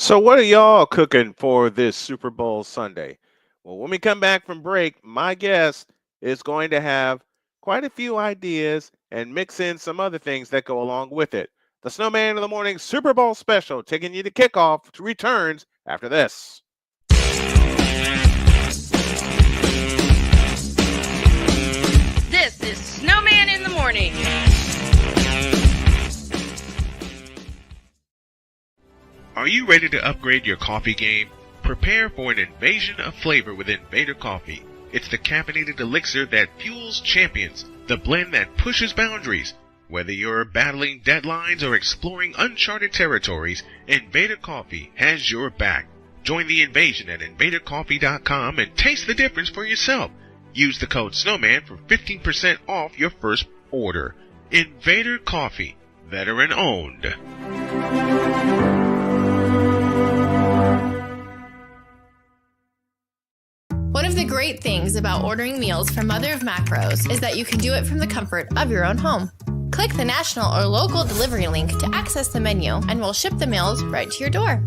So, what are y'all cooking for this Super Bowl Sunday? Well, when we come back from break, my guest is going to have quite a few ideas and mix in some other things that go along with it. The Snowman in the Morning Super Bowl special, taking you to kickoff, returns after this. This is Snowman in the Morning. Are you ready to upgrade your coffee game? Prepare for an invasion of flavor with Invader Coffee. It's the caffeinated elixir that fuels champions, the blend that pushes boundaries. Whether you're battling deadlines or exploring uncharted territories, Invader Coffee has your back. Join the invasion at invadercoffee.com and taste the difference for yourself. Use the code SNOWMAN for 15% off your first order. Invader Coffee, veteran owned. One of the great things about ordering meals from Mother of Macros is that you can do it from the comfort of your own home. Click the national or local delivery link to access the menu, and we'll ship the meals right to your door.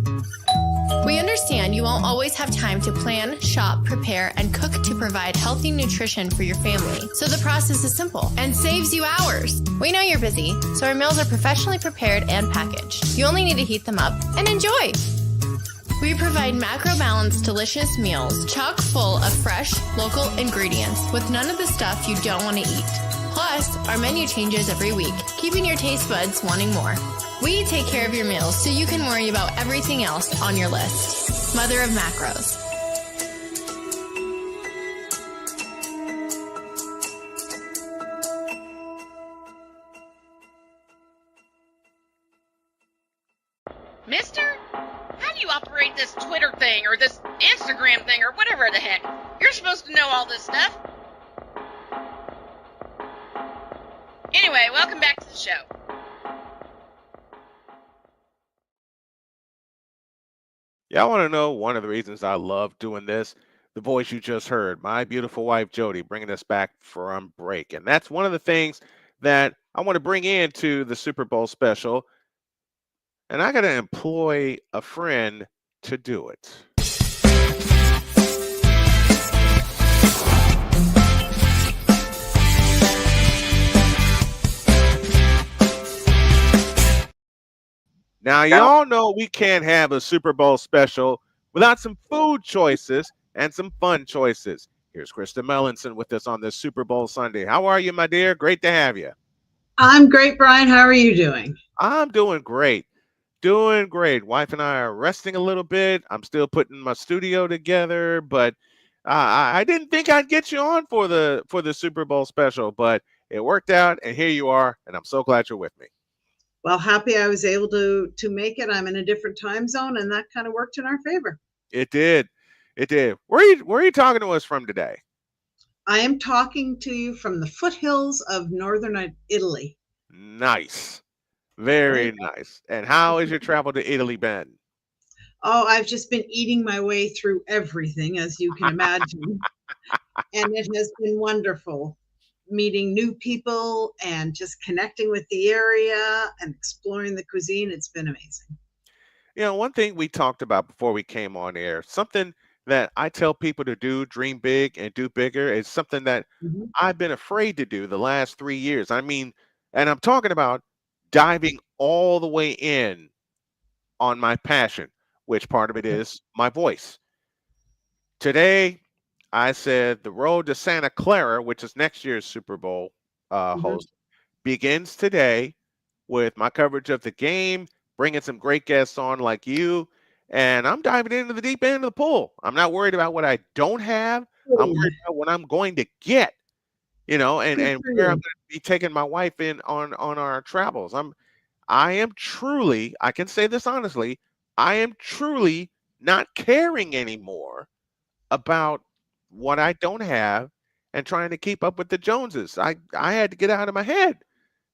We understand you won't always have time to plan, shop, prepare, and cook to provide healthy nutrition for your family, so the process is simple and saves you hours. We know you're busy, so our meals are professionally prepared and packaged. You only need to heat them up and enjoy. We provide macro-balanced, delicious meals chock full of fresh, local ingredients with none of the stuff you don't want to eat. Plus, our menu changes every week, keeping your taste buds wanting more. We take care of your meals so you can worry about everything else on your list. Mother of Macros. Mister, how do you operate this Twitter thing or this Instagram thing or whatever the heck? You're supposed to know all this stuff. Anyway, welcome back to the show. Y'all want to know one of the reasons I love doing this? The voice you just heard, my beautiful wife Jody, bringing us back from break. And that's one of the things that I want to bring into the Super Bowl special. And I got to employ a friend to do it. Now, y'all know we can't have a Super Bowl special without some food choices and some fun choices. Here's Krista Melanson with us on this Super Bowl Sunday. How are you, my dear? Great to have you. I'm great, Brian. How are you doing? I'm doing great. Doing great. Wife and I are resting a little bit. I'm still putting my studio together, but I didn't think I'd get you on for the Super Bowl special, but it worked out, and here you are, and I'm so glad you're with me. Well, happy I was able to make it. I'm in a different time zone, and that kind of worked in our favor. It did. It did. Where are you talking to us from today? I am talking to you from the foothills of northern Italy. Nice. Very nice. And how has your travel to Italy been? Oh, I've just been eating my way through everything, as you can imagine. And it has been wonderful meeting new people and just connecting with the area and exploring the cuisine. It's been amazing. You know, one thing we talked about before we came on air, something that I tell people to do, dream big and do bigger, is something that I've been afraid to do the last 3 years. I mean, and I'm talking about diving all the way in on my passion, which part of it is my voice. Today, I said the road to Santa Clara, which is next year's Super Bowl host, begins today with my coverage of the game, bringing some great guests on like you, and I'm diving into the deep end of the pool. I'm not worried about what I don't have. I'm worried about what I'm going to get, you know, and where I'm going to be taking my wife in on our travels. I am truly, I can say this honestly, I am truly not caring anymore about what I don't have and trying to keep up with the Joneses. I had to get out of my head,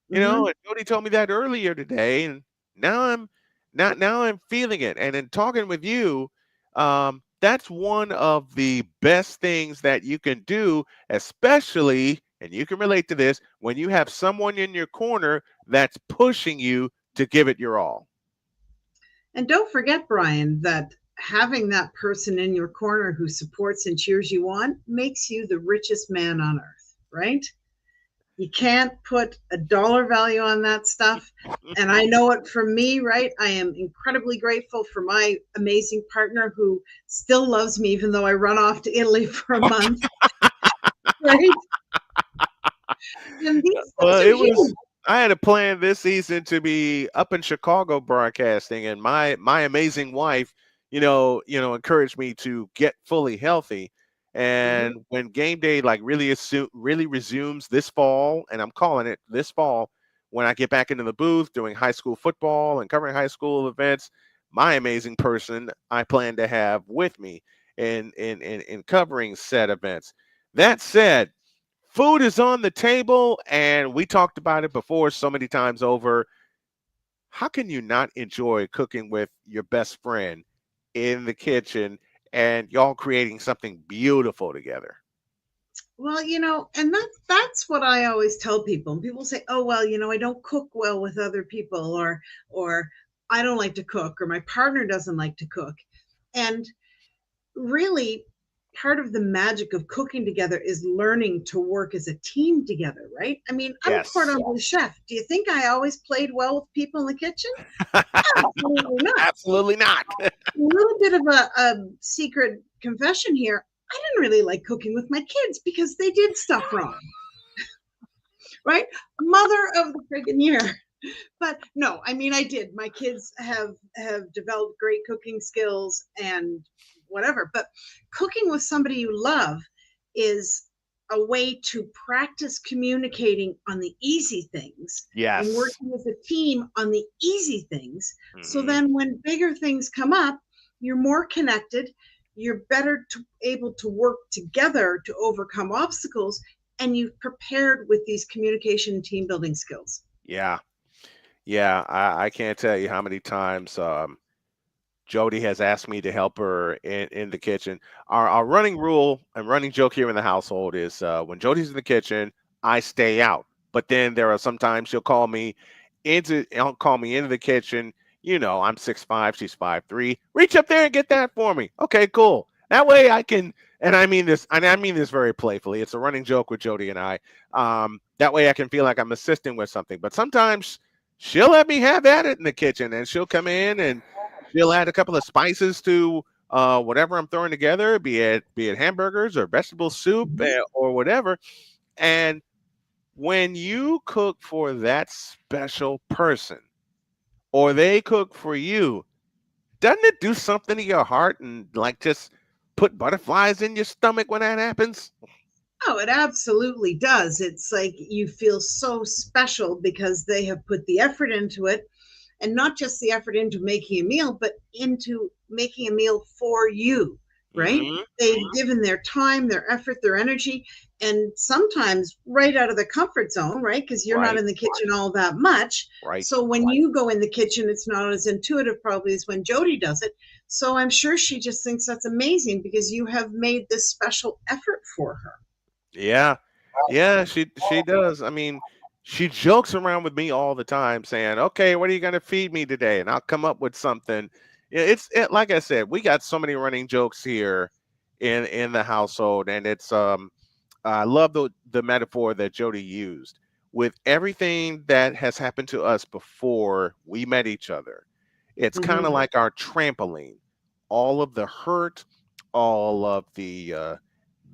you know, and Jody told me that earlier today, and now I'm feeling it. And in talking with you, that's one of the best things that you can do, especially, and you can relate to this, when you have someone in your corner that's pushing you to give it your all. And don't forget, Brian, that having that person in your corner who supports and cheers you on makes you the richest man on earth, right? You can't put a dollar value on that stuff. And I know it from me, right? I am incredibly grateful for my amazing partner who still loves me, even though I run off to Italy for a month, right? And these things Well, are it was. huge. I had a plan this season to be up in Chicago broadcasting, and my amazing wife, encouraged me to get fully healthy. Mhm. And when game day like really resumes this fall, and I'm calling it this fall, when I get back into the booth doing high school football and covering high school events, my amazing person I plan to have with me in covering said events. That said, food is on the table, and we talked about it before so many times over. How can you not enjoy cooking with your best friend in the kitchen and y'all creating something beautiful together? Well, and that's what I always tell people. And people say, "Oh, well, I don't cook well with other people," or I don't like to cook, or my partner doesn't like to cook. And really, part of the magic of cooking together is learning to work as a team together, right? I mean, I'm a Yes. cordon bleu chef. Do you think I always played well with people in the kitchen? Absolutely not. Absolutely not. A little bit of a secret confession here. I didn't really like cooking with my kids because they did stuff wrong, right? Mother of the friggin' year. But no, I mean I did. My kids have developed great cooking skills and whatever. But cooking with somebody you love is a way to practice communicating on the easy things and Yes. working as a team on the easy things. So Hmm. then when bigger things come up, you're more connected, you're better able to work together to overcome obstacles, and you've prepared with these communication and team building skills. Yeah. Yeah. I can't tell you how many times Jody has asked me to help her in the kitchen. Our running rule and running joke here in the household is when Jody's in the kitchen, I stay out. But then there are sometimes she'll call me into the kitchen. I'm 6'5", she's 5'3". Reach up there and get that for me. Okay, cool. That way I can, and I mean this very playfully. It's a running joke with Jody and I. That way I can feel like I'm assisting with something. But sometimes she'll let me have at it in the kitchen, and she'll come in and she'll add a couple of spices to whatever I'm throwing together, be it hamburgers or vegetable soup Mhm. or whatever. And when you cook for that special person, or they cook for you, doesn't it do something to your heart and like just put butterflies in your stomach when that happens? Oh, it absolutely does. It's like you feel so special because they have put the effort into it, and not just the effort into making a meal, but into making a meal for you, right? Hmm. They've given their time, their effort, their energy, and sometimes right out of the comfort zone, right? Because you're not Right, in the kitchen all that much. right. So when you go in the kitchen, it's not as intuitive probably as when Jody does it. So I'm sure she just thinks that's amazing because you have made this special effort for her. Yeah. Yeah, she does. I mean, she jokes around with me all the time saying, "Okay, what are you going to feed me today?" And I'll come up with something. Yeah, like I said, we got so many running jokes here in the household, and it's I love the metaphor that Jody used. With everything that has happened to us before we met each other, it's kind of Mhm. like our trampoline. All of the hurt, all of the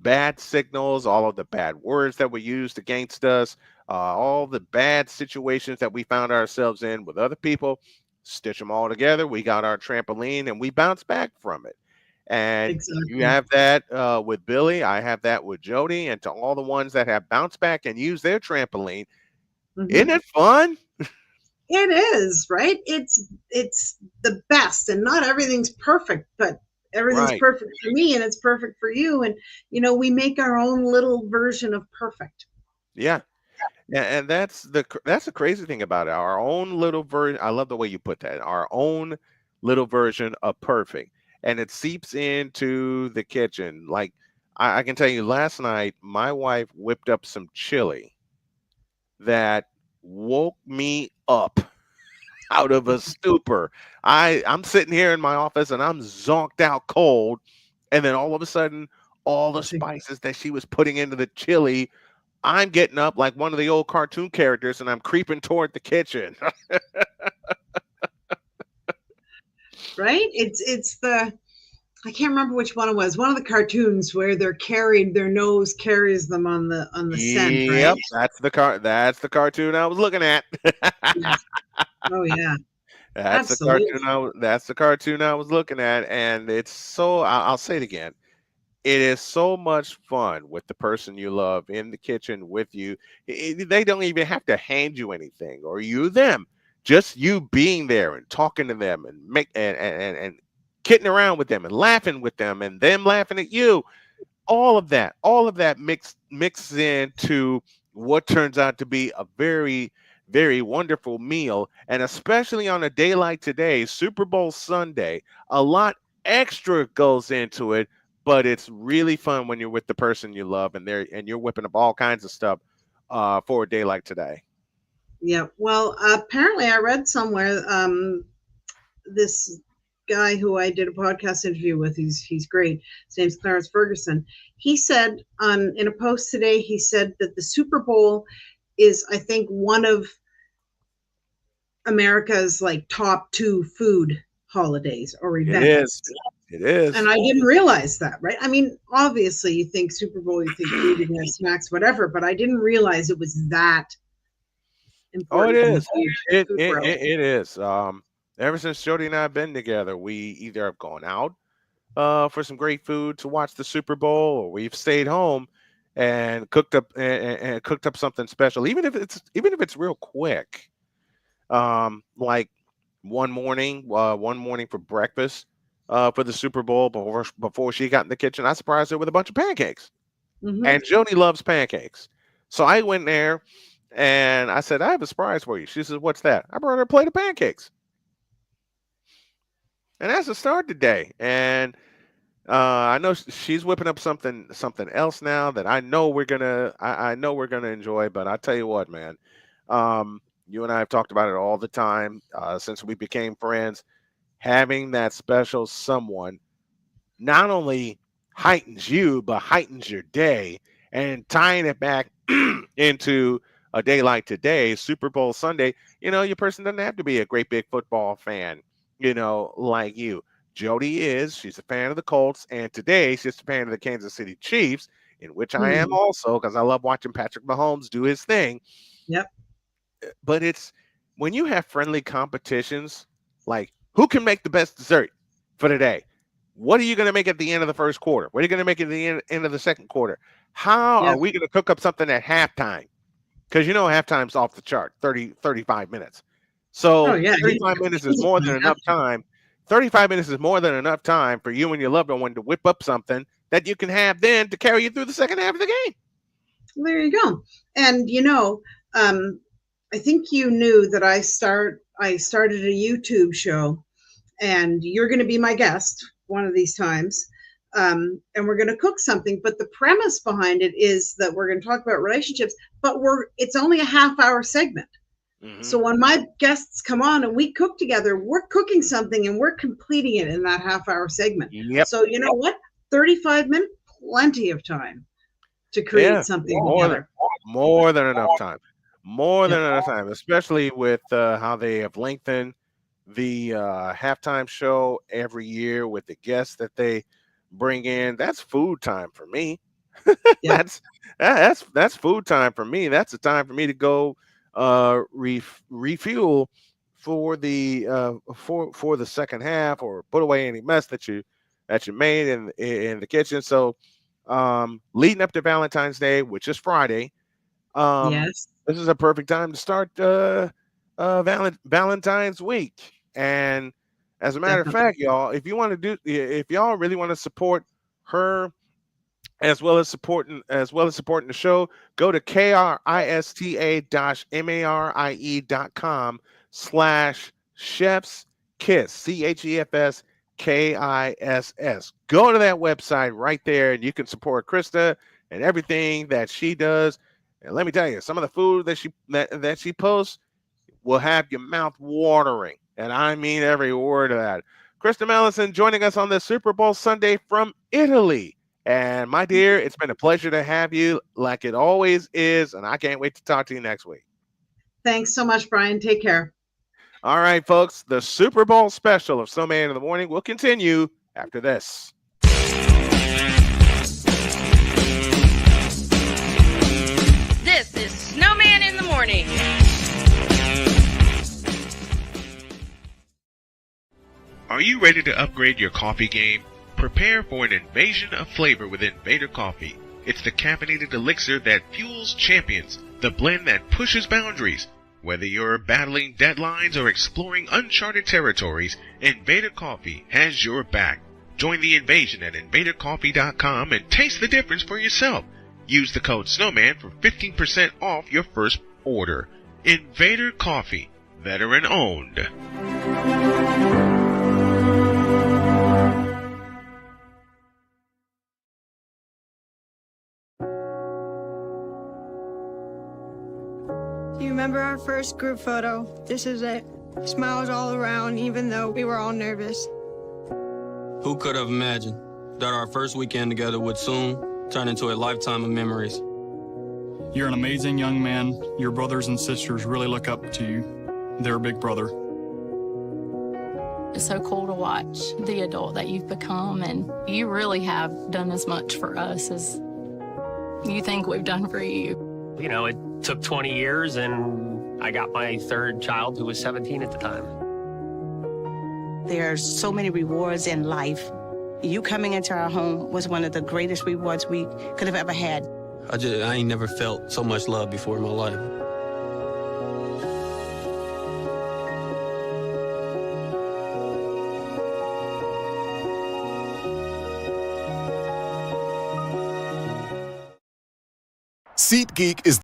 bad signals, all of the bad words that were used against us, all the bad situations that we found ourselves in with other people, stitch them all together. We got our trampoline and we bounce back from it. And you Exactly. have that with Billy. I have that with Jody. And to all the ones that have bounced back and used their trampoline, isn't Mhm. it fun? It is, right? It's the best, and not everything's perfect, but everything's Right. perfect for me and it's perfect for you, and we make our own little version of perfect. Yeah. And that's the crazy thing about it. Our own little version. I love the way you put that. Our own little version of perfect, and it seeps into the kitchen. Like I can tell you, last night my wife whipped up some chili that woke me up. out of a stupor. I'm sitting here in my office and I'm zonked out cold, and then all of a sudden, all the spices that she was putting into the chili, I'm getting up like one of the old cartoon characters, and I'm creeping toward the kitchen. Right? It's the I can't remember which one it was. One of the cartoons where they're carried, their nose carries them on the scent, right? Yep, that's the cartoon I was looking at. Yes. Oh yeah, Cartoon absolutely. that's the cartoon I was looking at, and it's so I'll say it again. It is so much fun with the person you love in the kitchen with you. They don't even have to hand you anything or you them. Just you being there and talking to them and and kidding around with them and laughing with them and them laughing at you. All of that mixes into what turns out to be a very, very wonderful meal. And especially on a day like today, Super Bowl Sunday, a lot extra goes into it, but it's really fun when you're with the person you love and you're whipping up all kinds of stuff for a day like today. Yeah. Well, apparently I read somewhere this guy who I did a podcast interview with. He's great. His name's Clarence Ferguson. He said in a post today, he said that the Super Bowl is, I think, one of America's like top two food holidays or It is. events. It And is. I didn't realize that, right? I mean, obviously, you think Super Bowl, you think food, you have snacks, whatever, but I didn't realize it was that Oh, it important from a is. food world. It is. Ever since Jody and I have been together, we either have gone out for some great food to watch the Super Bowl, or we've stayed home and cooked up something special, even if it's real quick. Like one morning for breakfast, for the Super Bowl before she got in the kitchen, I surprised her with a bunch of pancakes, Hmm. and Jody loves pancakes, so I went there and I said, "I have a surprise for you." She says, "What's that?" I brought her a plate of pancakes, and that's the start today. And I know she's whipping up something else now that I know we're gonna enjoy. But I tell you what, man, you and I have talked about it all the time since we became friends. Having that special someone not only heightens you, but heightens your day, and tying it back into a day like today, Super Bowl Sunday. Your person doesn't have to be a great big football fan, like you. Jody is. She's a fan of the Colts, and today she's a fan of the Kansas City Chiefs, in which I am Hmm. also because I love watching Patrick Mahomes do his thing. Yep. But it's when you have friendly competitions, like who can make the best dessert for the day? What are you going to make at the end of the first quarter? What are you going to make at the end of the second quarter? How are Yep. we going to cook up something at halftime? Because halftime's off the chart, 35 minutes. Oh So yeah. You 35 can minutes is easily more find than that. enough time. 35 minutes is more than enough time for you and your loved one to whip up something that you can have then to carry you through the second half of the game. There you go. And um, I think you knew that I started a YouTube show, and you're going to be my guest one of these times. And we're going to cook something, but the premise behind it is that we're going to talk about relationships, but it's only a half-hour segment. Hmm. So when my guests come on and we cook together, we're cooking something and we're completing it in that half-hour segment. Yep. So you know what? 35 minutes, plenty of time to create Yeah. something More than together. more than enough time. More than Yep. enough time, especially with how they have lengthened the halftime show every year with the guests that they bring in. That's food time for me. Yep. That's food time for me. That's the time for me to go refuel for the second half, or put away any mess that you made in the kitchen. So leading up to Valentine's Day, which is Friday, Yes. this is a perfect time to start Valentine's week. And as a matter of Definitely. fact, y'all, if y'all really want to support her as well as supporting the show, go to krista-marie.com/chefs kiss, CHEFS KISS. Go to that website right there, and you can support Krista and everything that she does. And let me tell you, some of the food that she posts, will have your mouth watering. And I mean every word of that. Krista Melanson joining us on this Super Bowl Sunday from Italy. And my dear, it's been a pleasure to have you like it always is. And I can't wait to talk to you next week. Thanks so much, Brian. Take care. All right, folks, the Super Bowl special of Snowman in the Morning will continue after this. This is Snowman in the Morning. Are you ready to upgrade your coffee game? Prepare for an invasion of flavor with Invader Coffee. It's the caffeinated elixir that fuels champions, the blend that pushes boundaries. Whether you're battling deadlines or exploring uncharted territories, Invader Coffee has your back. Join the invasion at invadercoffee.com and taste the difference for yourself. Use the code SNOWMAN for 15% off your first order. Invader Coffee, veteran owned. Do you remember our first group photo? This is it. Smiles all around, even though we were all nervous. Who could have imagined that our first weekend together would soon turn into a lifetime of memories? You're an amazing young man. Your brothers and sisters really look up to you. They're a big brother. It's so cool to watch the adult that you've become, and you really have done as much for us as you think we've done for you. You know, it took 20 years, and I got my third child, who was 17 at the time. There are so many rewards in life. You coming into our home was one of the greatest rewards we could have ever had. I ain't never felt so much love before in my life. SeatGeek is